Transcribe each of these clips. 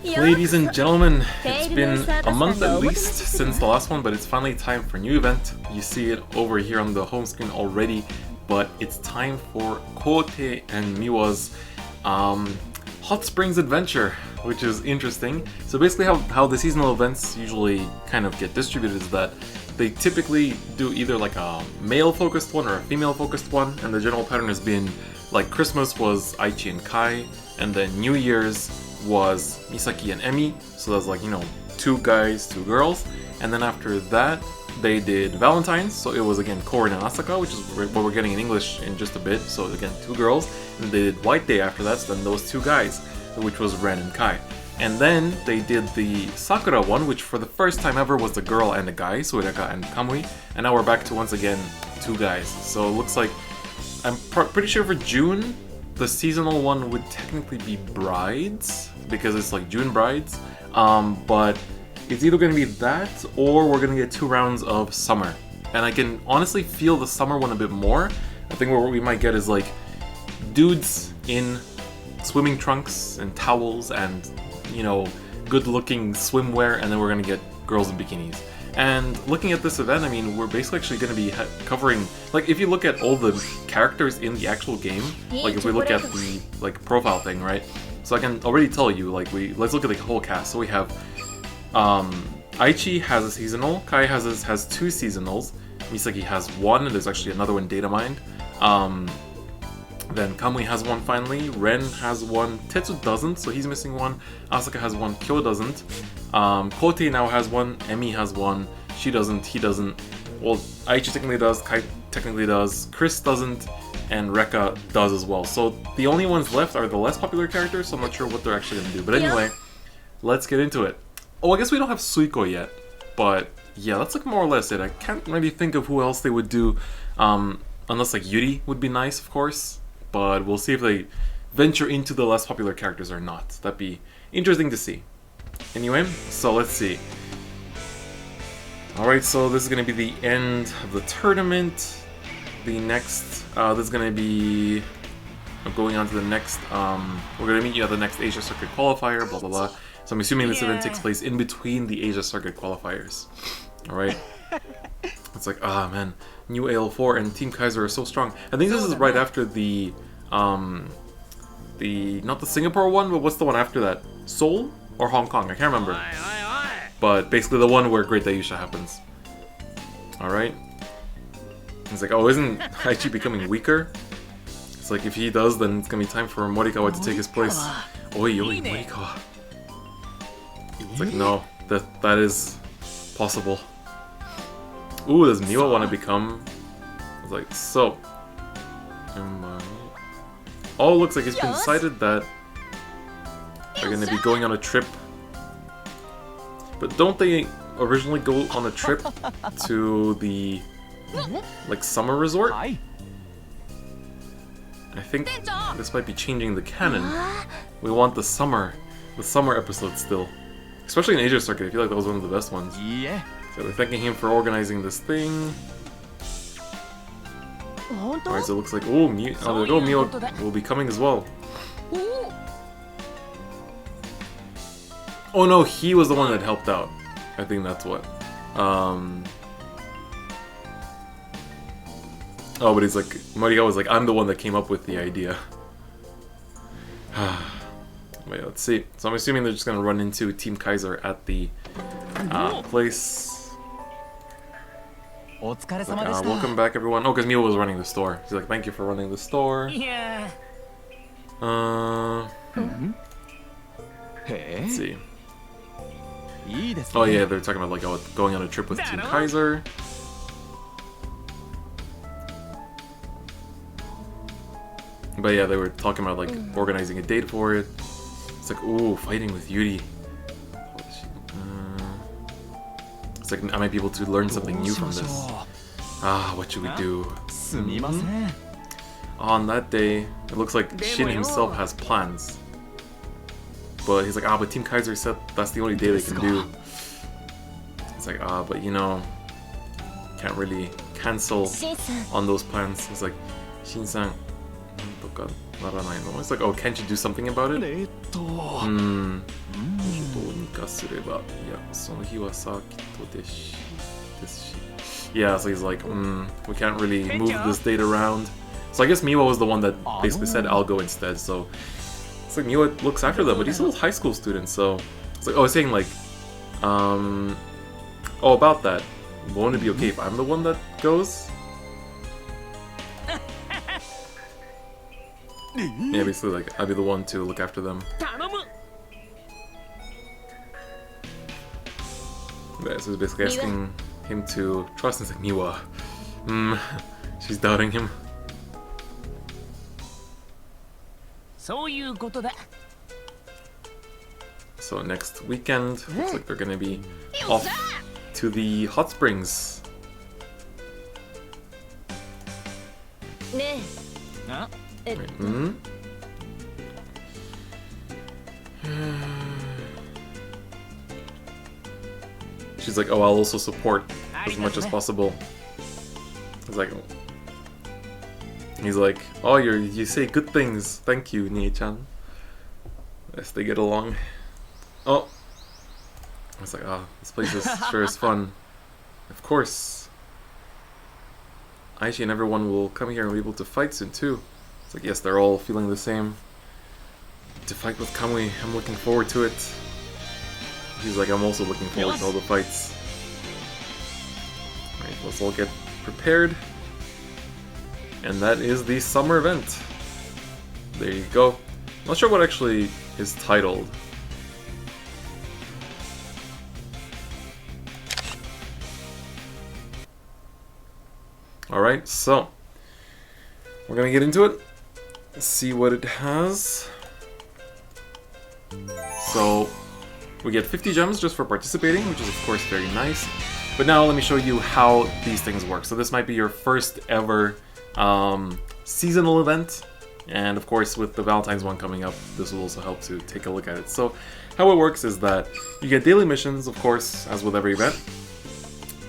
Ladies and gentlemen, it's been a month at least since the last one, but it's finally time for a new event. You see it over here on the home screen already, but it's time for Kote and Miwa's Hot Springs Adventure, which is interesting. So basically how the seasonal events usually kind of get distributed is that they typically do either like a male-focused one or a female-focused one, and the general pattern has been like Christmas was Aichi and Kai, and then New Year's was Misaki and Emi, so that's like, you know, 2 guys, 2 girls, and then after that they did Valentine's, so it was again Korin and Asaka, which is what we're getting in English in just a bit, so again 2 girls, and they did White Day after that, so then those 2 guys, which was Ren and Kai. And then they did the Sakura one, which for the first time ever was a girl and a guy, Suereka and Kamui, and now we're back to once again 2 guys. So it looks like, I'm pretty sure for June, the seasonal one would technically be Brides, because it's like June Brides, but it's either going to be that, or we're going to get 2 rounds of Summer. And I can honestly feel the Summer one a bit more. I think what we might get is like dudes in swimming trunks and towels and, you know, good-looking swimwear, and then we're gonna get girls in bikinis. And looking at this event, I mean, we're basically actually gonna be covering, like, if you look at all the characters in the actual game, like if we look at the like profile thing, right? So I can already tell you, like, let's look at the whole cast. So we have Aichi has a seasonal, Kai has 2 seasonals, Misaki has 1, and there's actually another one data mined. Then Kamui has 1 finally, Ren has 1, Tetsu doesn't, so he's missing 1, Asaka has 1, Kyo doesn't, Kote now has 1, Emi has 1, she doesn't, he doesn't, well, Aichi technically does, Kai technically does, Chris doesn't, and Rekka does as well. So the only ones left are the less popular characters, so I'm not sure what they're actually going to do. But anyway, let's get into it. Oh, I guess we don't have Suiko yet, but yeah, that's like more or less it. I can't really think of who else they would do, unless like Yuri would be nice, of course. But we'll see if they venture into the less popular characters or not. That'd be interesting to see. Anyway, so let's see. Alright, so this is going to be the end of the tournament. The next, this is going to be going on to the next, we're going to meet you at the next Asia Circuit qualifier, blah blah blah. So I'm assuming this event takes place in between the Asia Circuit qualifiers. Alright. It's like, ah man, new AL4 and Team Kaiser are so strong. I think this is right after the not the Singapore one, but what's the one after that? Seoul or Hong Kong? I can't remember. But basically the one where Great Daisha happens. Alright. It's like, oh, isn't Aichi becoming weaker? It's like, if he does, then it's gonna be time for Morikawa to take his place. Oi, Morikawa. It's like, no, that is possible. Ooh, does Miwa want to become? I was like, so. Oh, looks like it's been decided that they're going to be going on a trip. But don't they originally go on a trip to the, like, summer resort? I think this might be changing the canon. We want the summer episode still. Especially in Asia Circuit, I feel like that was one of the best ones. Yeah. So they're thanking him for organizing this thing. Alright, so it looks like, oh, Miwa will be coming as well. Oh no, he was the one that helped out. I think that's what. Oh, but he's like, Morikawa was like, I'm the one that came up with the idea. Wait, let's see. So I'm assuming they're just gonna run into Team Kaiser at the place. Like, welcome back, everyone. Oh, because Miwa was running the store. He's like, thank you for running the store. Yeah. Let's see. Oh yeah, they're talking about like going on a trip with Team Kaiser. But yeah, they were talking about like organizing a date for it. It's like, ooh, fighting with Yuri. It's like, I might be able to learn something new from this. Ah, what should we do? On that day, it looks like Shin himself has plans. But he's like, ah, but Team Kaiser said that's the only day they can do. It's like, ah, but you know, can't really cancel on those plans. It's like, Shin-san, it's like, oh, can't you do something about it? うにかすれば、いや、その日はサーキットですし。Yeah, so he's like, we can't really move this date around. So I guess Miwa was the one that basically said I'll go instead. So it's like Miwa looks after them, but he's still a high school student. So it's like, oh, he's saying like, oh, about that. Won't it be okay if I'm the one that goes? Yeah, basically like I'll be the one to look after them. Yeah, so he's basically asking him to trust, and it's like, Miwa. She's doubting him. So next weekend, looks like they're gonna be off to the hot springs. Right, She's like, oh, I'll also support as much as possible. He's like, oh, you say good things. Thank you, Nie-chan. Yes, they get along. Oh, I was like, oh, this place sure is fun. Of course. Aichi and everyone will come here and be able to fight soon too. It's like, yes, they're all feeling the same. To fight with Kamui, I'm looking forward to it. He's like, I'm also looking forward to all the fights. Alright, let's all get prepared. And that is the summer event. There you go. Not sure what actually is titled. Alright, so we're gonna get into it. See what it has. So we get 50 gems just for participating, which is of course very nice. But now let me show you how these things work. So this might be your first ever seasonal event, and of course with the Valentine's one coming up, this will also help to take a look at it. So how it works is that you get daily missions, of course, as with every event,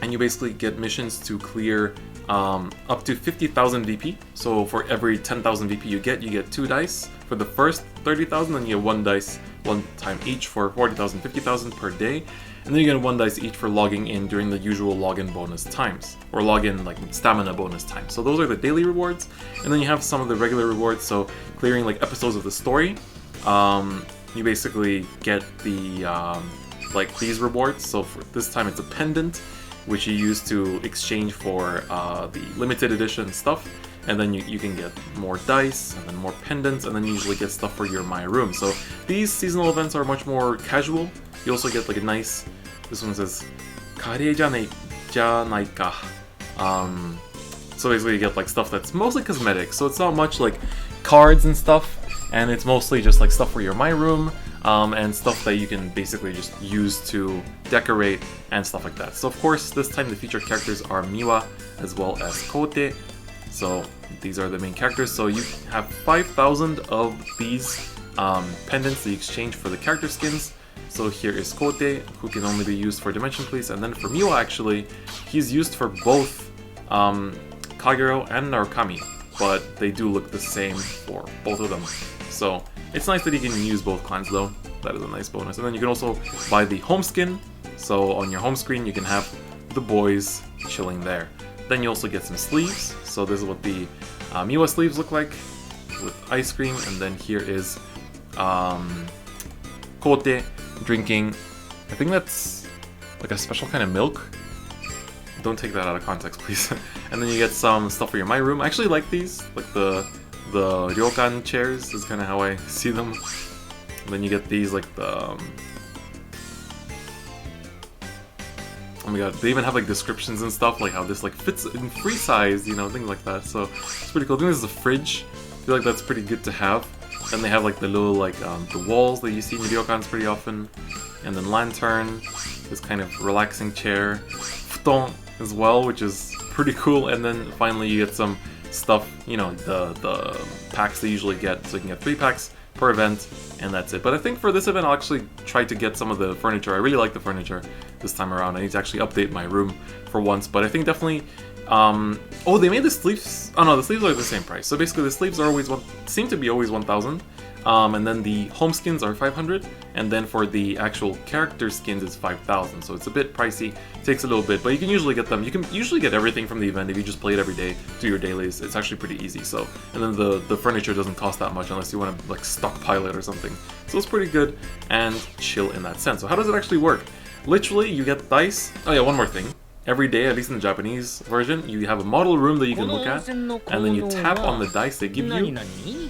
and you basically get missions to clear up to 50,000 VP. So for every 10,000 VP you get 2 dice for the first 30,000, and you get 1 dice one time each for 40,000, 50,000 per day. And then you get 1 dice each for logging in during the usual login bonus times, or login like stamina bonus times. So those are the daily rewards, and then you have some of the regular rewards. So clearing like episodes of the story, you basically get the like these rewards. So for this time it's a pendant, which you use to exchange for the limited edition stuff. And then you can get more dice, and then more pendants, and then you usually get stuff for your My Room. So these seasonal events are much more casual. You also get like a nice, this one says, Kare janai ka. So basically you get like stuff that's mostly cosmetic. So it's not much like cards and stuff, and it's mostly just like stuff for your My Room, and stuff that you can basically just use to decorate and stuff like that. So of course, this time the featured characters are Miwa as well as Kote. So these are the main characters. So you have 5,000 of these pendants that you exchange for the character skins. So here is Kote, who can only be used for Dimension Police, and then for Miwa actually, he's used for both Kagero and Narukami, but they do look the same for both of them. So it's nice that you can use both clans though. That is a nice bonus. And then you can also buy the home skin. So on your home screen you can have the boys chilling there. Then you also get some sleeves. So this is what the Miwa sleeves look like with ice cream. And then here is Kote drinking, I think that's like a special kind of milk. Don't take that out of context, please. And then you get some stuff for your My Room. I actually like these, like the ryokan chairs is kind of how I see them. And then you get these like the oh my god, they even have like descriptions and stuff, like how this like fits in free size, you know, things like that. So it's pretty cool. I think this is a fridge. I feel like that's pretty good to have. Then they have like the little like the walls that you see in the ryokans pretty often. And then lantern, this kind of relaxing chair. Futon as well, which is pretty cool. And then finally you get some stuff, you know, the packs they usually get. So you can get 3 packs per event, and that's it. But I think for this event I'll actually try to get some of the furniture. I really like the furniture this time around. I need to actually update my room for once, but I think definitely oh, they made the sleeves. Oh no, the sleeves are the same price. So basically the sleeves are always seem to be always 1,000. And then the home skins are 500, and then for the actual character skins it's 5,000. So it's a bit pricey, takes a little bit, but you can usually get them. You can usually get everything from the event if you just play it every day, do your dailies. It's actually pretty easy. So, and then the furniture doesn't cost that much unless you want to like stockpile it or something. So it's pretty good and chill in that sense. So how does it actually work? Literally, you get dice. Oh yeah, one more thing. Every day, at least in the Japanese version, you have a model room that you can look at, and then you tap on the dice they give you,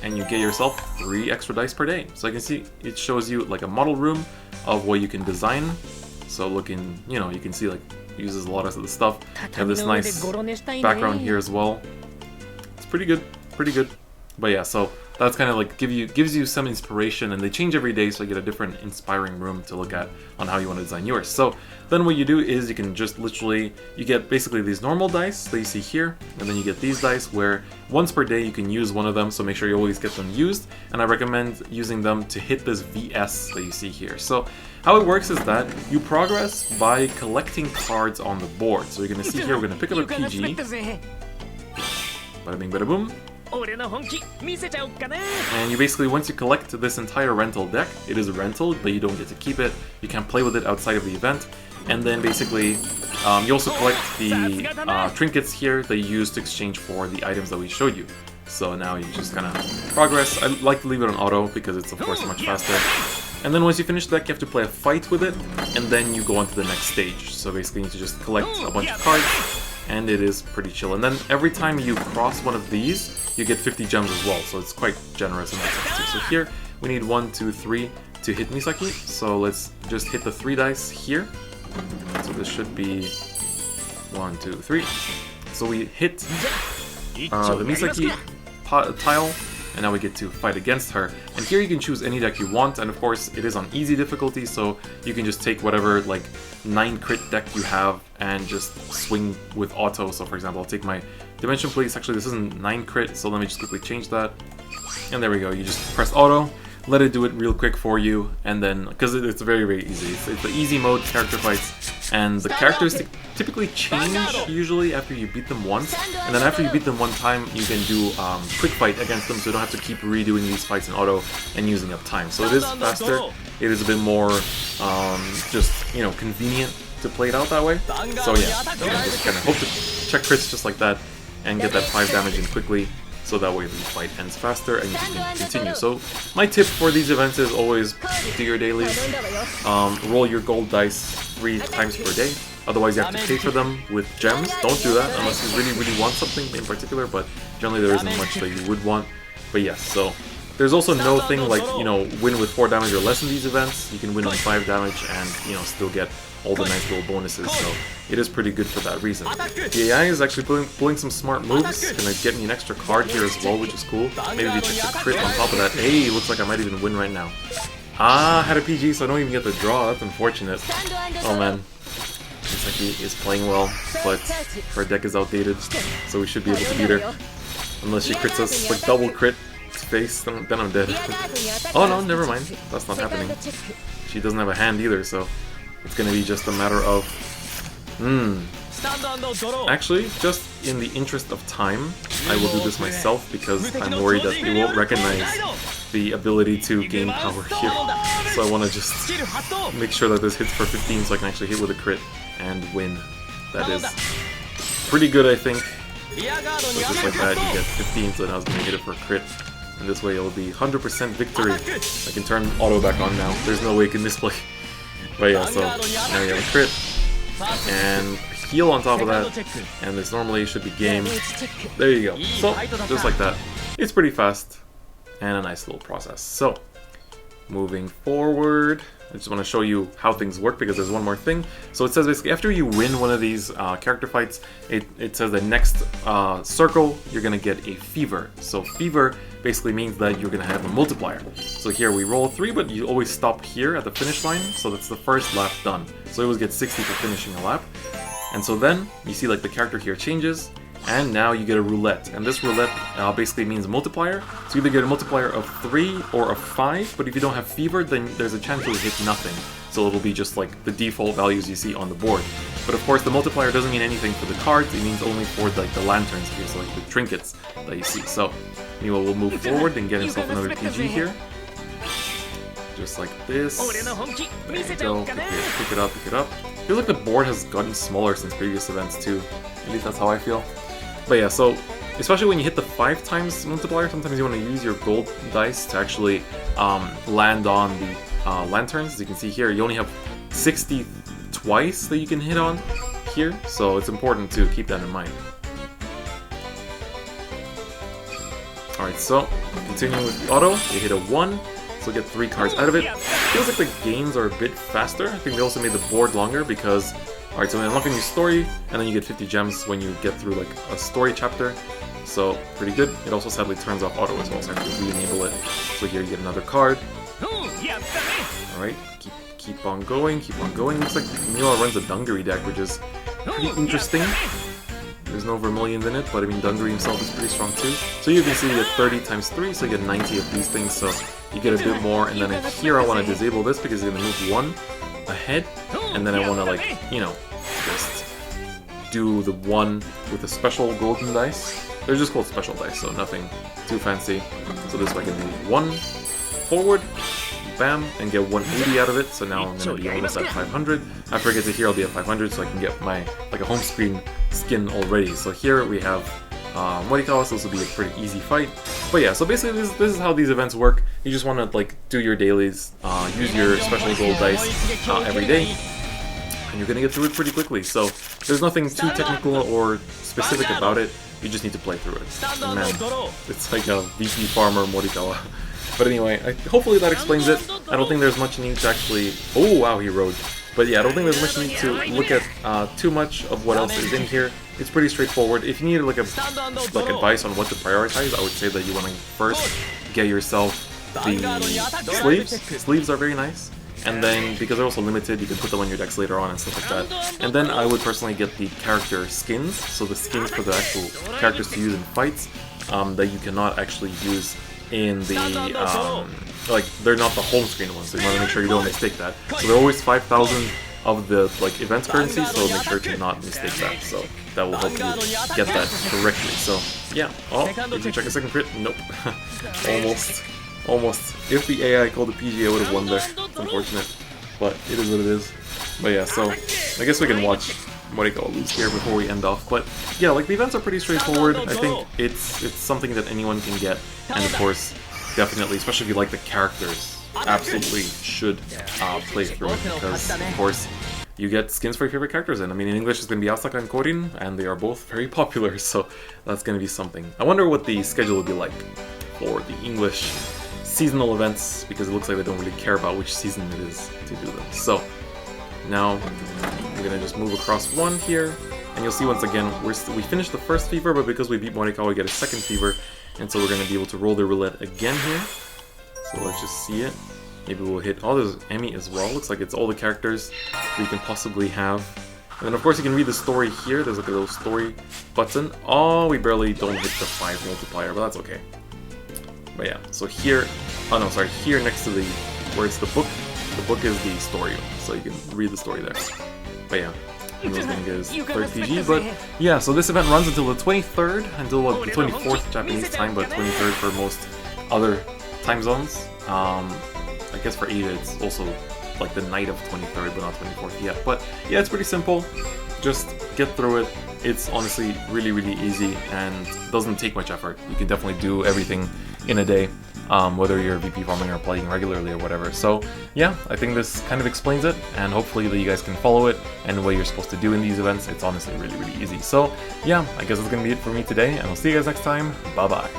and you get yourself 3 extra dice per day. So I can see it shows you like a model room of what you can design. So looking, you know, you can see like it uses a lot of the stuff. You have this nice background here as well. It's pretty good, pretty good. But yeah, so that's kind of like gives you some inspiration, and they change every day, so you get a different inspiring room to look at on how you want to design yours. So then what you do is you can just literally, you get basically these normal dice that you see here, and then you get these dice where once per day you can use one of them, so make sure you always get them used, and I recommend using them to hit this VS that you see here. So how it works is that you progress by collecting cards on the board. So you're going to see here, we're going to pick up a PG, bada bing bada boom. And you basically, once you collect this entire rental deck, it is a rental, but you don't get to keep it. You can't play with it outside of the event. And then basically, you also collect the trinkets here that you use to exchange for the items that we showed you. So now you just kind of progress. I like to leave it on auto because it's of course much faster. And then once you finish the deck, you have to play a fight with it, and then you go on to the next stage. So basically you need to just collect a bunch of cards, and it is pretty chill. And then every time you cross one of these, you get 50 gems as well, so it's quite generous in that sense too. So here, we need 1, 2, 3 to hit Misaki, so let's just hit the 3 dice here. So this should be 1, 2, 3. So we hit the Misaki tile, and now we get to fight against her. And here you can choose any deck you want, and of course it is on easy difficulty, so you can just take whatever like 9 crit deck you have and just swing with auto. So for example, I'll take my Dimension Police. Actually, this isn't 9 crit, so let me just quickly change that. And there we go, you just press auto, let it do it real quick for you, and then, because it's very, very easy. It's the easy mode character fights, and the characters typically change usually after you beat them once, and then after you beat them one time, you can do quick fight against them, so you don't have to keep redoing these fights in auto and using up time. So it is faster, it is a bit more just, you know, convenient to play it out that way. So yeah, you can just kind of hope to check crits just like that, and get that 5 damage in quickly, so that way the fight ends faster and you can continue. So my tip for these events is always do your dailies, roll your gold dice 3 times per day, otherwise you have to pay for them with gems. Don't do that unless you really, really want something in particular, but generally there isn't much that you would want. But yes, so there's also no thing like, you know, win with 4 damage or less in these events. You can win on 5 damage and, you know, still get all the nice little bonuses, so it is pretty good for that reason. The AI is actually pulling some smart moves, gonna get me an extra card here as well, which is cool. Maybe we check the crit on top of that. Hey, looks like I might even win right now. Ah, had a PG, so I don't even get the draw. That's unfortunate. Oh man. Looks like he is playing well, but her deck is outdated, so we should be able to beat her. Unless she crits us, like double crit face, then I'm dead. Oh no, never mind. That's not happening. She doesn't have a hand either, so it's gonna be just a matter of... Actually, just in the interest of time, I will do this myself because I'm worried that it won't recognize the ability to gain power here. So I want to just make sure that this hits for 15 so I can actually hit with a crit and win. That is pretty good, I think. So just like that, you get 15, so now it's going to hit it for a crit. And this way it'll be 100% victory. I can turn auto back on now. There's no way it can misplay. But yeah, so now you have a crit, and heal on top of that, and this normally should be game. There you go. So, just like that. It's pretty fast, and a nice little process. So, moving forward, I just want to show you how things work because there's one more thing. So it says basically after you win one of these character fights, it says the next circle, you're going to get a fever. So fever basically means that you're going to have a multiplier. So here we roll 3, but you always stop here at the finish line. So that's the first lap done. So you always get 60 for finishing a lap. And so then you see like the character here changes. And now you get a roulette, and this roulette basically means multiplier. So you either get a multiplier of 3 or of 5, but if you don't have fever, then there's a chance you'll hit nothing. So it'll be just like the default values you see on the board. But of course the multiplier doesn't mean anything for the cards, it means only for like the lanterns here, so like the trinkets that you see. So anyway, we'll move forward and get himself another PG here. just like this. There you go, pick it up, pick it up. I feel like the board has gotten smaller since previous events too. At least that's how I feel. But yeah, so especially when you hit the 5 times multiplier, sometimes you want to use your gold dice to actually land on the lanterns. As you can see here, you only have 60 twice that you can hit on here, so it's important to keep that in mind. Alright, so continuing with the auto, you hit a 1, so get 3 cards out of it. Feels like the gains are a bit faster. I think they also made the board longer because, alright, so we unlock a new story, and then you get 50 gems when you get through like a story chapter. So, pretty good. It also sadly turns off auto as well, so I have to re-enable it. So here you get another card. Alright, keep on going, keep on going. Looks like Mila runs a Dungaree deck, which is pretty interesting. There's no Vermilions in it, but I mean Dungaree himself is pretty strong too. So you can see you get 30 times 3, so you get 90 of these things, so you get a bit more. And then here I want to disable this because it's going to move 1 ahead, and then I want to, like, you know, just do the 1 with a special golden dice. They're just called special dice, so nothing too fancy. So this way I can move 1 forward, bam, and get 180 out of it. So now I'm going to be almost at 500. After I get to here, I'll be at 500, so I can get my, like, a home screen skin already. So here we have Morikawa, so this will be a pretty easy fight. But yeah, so basically this is how these events work. You just want to, like, do your dailies, use your special gold dice every day, and you're going to get through it pretty quickly. So there's nothing too technical or specific about it. You just need to play through it. And man, it's like a VP farmer Morikawa. But anyway, hopefully that explains it. I don't think there's much need to actually... Oh wow, he rode. But yeah, I don't think there's much need to look at too much of what else is in here. It's pretty straightforward. If you need like advice on what to prioritize, I would say that you want to first get yourself the sleeves. Sleeves are very nice. And then, because they're also limited, you can put them on your decks later on and stuff like that. And then I would personally get the character skins, so the skins for the actual characters to use in fights, that you cannot actually use in the, like, they're not the home screen ones, so you want to make sure you don't mistake that. So they're always 5,000 of the, like, events currency, so make sure to not mistake that, so that will help you get that correctly. So, yeah. Oh, did you check a second crit? Nope. Almost. If the AI called the PG, I would have won there. It's unfortunate, but it is what it is. But yeah, so I guess we can watch Morikawa lose here before we end off. But yeah, like the events are pretty straightforward. I think it's something that anyone can get, and of course, definitely, especially if you like the characters, absolutely should play through it because of course you get skins for your favorite characters in. I mean, in English it's going to be Asaka and Korin, and they are both very popular, so that's going to be something. I wonder what the schedule will be like for the English seasonal events, because it looks like they don't really care about which season it is to do them. So now we're gonna just move across 1 here, and you'll see once again we finished the first fever, but because we beat Morikawa we get a second fever, and so we're gonna be able to roll the roulette again here. So let's just see it. Maybe we'll hit, oh, there's Emmy as well. Looks like it's all the characters we can possibly have. And then of course you can read the story here. There's like a little story button. Oh, we barely don't hit the 5 multiplier, but that's okay. But yeah, so here, oh no, sorry, here next to where it's the book is the story, so you can read the story there. But yeah, and those going to get his 3rd PG, but yeah, so this event runs until the 23rd, until the 24th Japanese time, but 23rd for most other time zones. I guess for Asia it's also like the night of 23rd, but not 24th yet. But yeah, it's pretty simple, just get through it. It's honestly really, really easy and doesn't take much effort. You can definitely do everything in a day, whether you're VP farming or playing regularly or whatever. So yeah, I think this kind of explains it, and hopefully that you guys can follow it and what you're supposed to do in these events. It's honestly really, really easy. So yeah, I guess that's going to be it for me today, and I'll see you guys next time. Bye bye.